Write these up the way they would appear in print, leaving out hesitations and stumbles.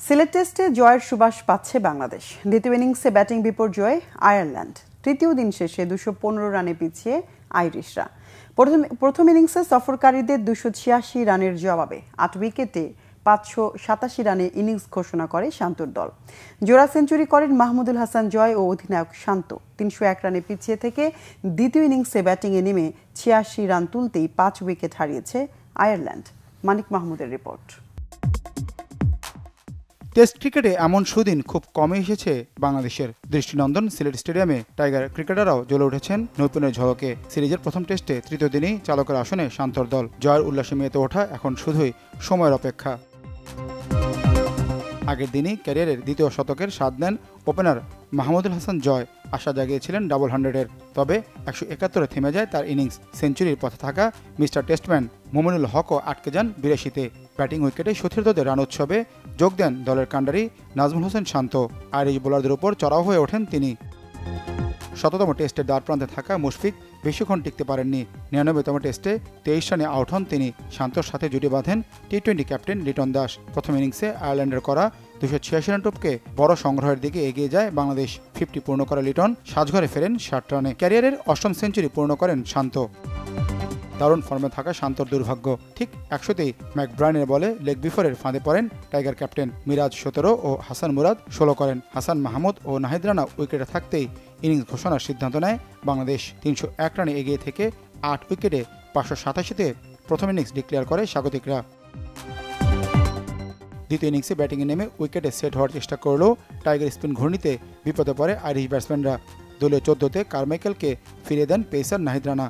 সিলেট টেস্টে জয়ের সুবাস পাচ্ছে বাংলাদেশ। দ্বিতীয় ইনিংসে ব্যাটিং বিপর্যয়ে আয়ারল্যান্ড। তৃতীয় দিন শেষে 215 রানে পিছিয়ে আইরিশরা। প্রথম ইনিংসে সফরকারীদের 286 রানের জবাবে 8 উইকেটে 587 রানে ইনিংস ঘোষণা করে শান্তর দল। জোড়া সেঞ্চুরি করেন মাহমুদুল হাসান জয় ও অধিনায়ক শান্ত। 301 রানে পিছিয়ে থেকে দ্বিতীয় ইনিংসে ব্যাটিংয়ে নেমে 86 রান তুলতেই 5 উইকেট হারিয়েছে আয়ারল্যান্ড। মানিক মাহমুদের রিপোর্ট। টেস্ট ক্রিকেটে এমন সুদিন খুব কমই এসেছে বাংলাদেশের। দৃষ্টিনন্দন সিলেট স্টেডিয়ামে টাইগার ক্রিকেটাররাও জ্বলে উঠেছেন নৈপুণ্যের ঝলকে। সিরিজের প্রথম টেস্টে তৃতীয় দিনেই চালকের আসনে শান্তর দল। জয়ের উল্লাসে মেতে ওঠা এখন শুধুই সময়ের অপেক্ষা। আগের দিনই ক্যারিয়ারের দ্বিতীয় শতকের স্বাদ নেন ওপেনার মাহমুদুল হাসান জয়। আশা জাগিয়েছিলেন ডাবল 100-এর, তবে 171-এ থেমে যায় তার ইনিংস। সেঞ্চুরির পথে থাকা মিস্টার টেস্টম্যান মোমিনুল হকও আটকে যান 82-তে। ব্যাটিং উইকেটে সতীর্থদের রান উৎসবে যোগ দেন দলের কাণ্ডারি নাজমুল হোসেন শান্ত। আইরিশ বোলারদের উপর চড়াও হয়ে ওঠেন তিনি। ১৭তম টেস্টের দ্বারপ্রান্তে থাকা মুশফিক বেশিক্ষণ টিকতে পারেননি। ৯৯তম টেস্টে 23 রানে আউট হন তিনি। শান্তর সাথে জুটি বাঁধেন টি-20 ক্যাপ্টেন লিটন দাস। প্রথম ইনিংসে আয়ারল্যান্ডের করা 286 রান টপকে বড় সংগ্রহের দিকে এগিয়ে যায় বাংলাদেশ। 50 পূর্ণ করা লিটন সাজঘরে ফেরেন 60 রানে। ক্যারিয়ারের 8ম সেঞ্চুরি পূর্ণ করেন শান্ত। দারুণ ফর্মে থাকা শান্তর দুর্ভাগ্য, ঠিক 100তেই ম্যাকব্রায়ানের বলে লেগ বিফোরের ফাঁদে পড়েন টাইগার ক্যাপ্টেন। মিরাজ 17 ও হাসান মুরাদ 16 করেন। হাসান মাহমুদ ও নাহিদ রানা উইকেটে থাকতেই ইনিংস ঘোষণার সিদ্ধান্ত নেয় বাংলাদেশ। 301 রানে এগিয়ে থেকে 8 উইকেটে 587-তে প্রথম ইনিংস ডিক্লেয়ার করে স্বাগতিকরা। দ্বিতীয় ইনিংসে ব্যাটিংয়ে নেমে উইকেটে সেট হওয়ার চেষ্টা করলেও টাইগার স্পিন ঘূর্ণিতে বিপদে পড়ে আইরিশ ব্যাটসম্যানরা। দলীয় 14তে কারমাইকেলকে ফিরিয়ে দেন পেসার নাহিদ রানা।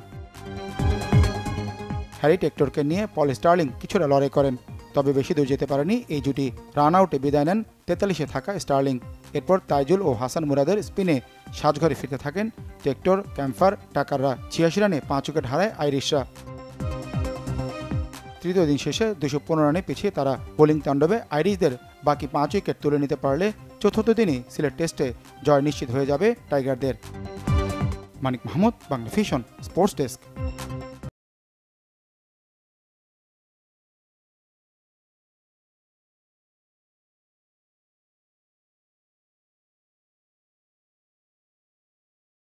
হ্যারি টেক্টরকে নিয়ে পল স্টার্লিং কিছুটা লড়াই করেন, তবে বেশি দূর যেতে পারেনি এই জুটি। রান আউটে বিদায় নেন 43-এ থাকা স্টার্লিং। এরপর তাইজুল ও হাসান মুরাদের স্পিনে সাজঘরে ফিরতে থাকেন টেক্টর, ক্যাম্পার, টাকাররা। 86 রানে 5 উইকেট হারায় আইরিশরা। তৃতীয় দিন শেষে 215 রানে পিছিয়ে তারা। বোলিং তাণ্ডবে আইরিশদের বাকি 5 উইকেট তুলে নিতে পারলে চতুর্থ দিনই সিলেট টেস্টে জয় নিশ্চিত হয়ে যাবে টাইগারদের। Manik Mahmud, Bangla vision, sports desk.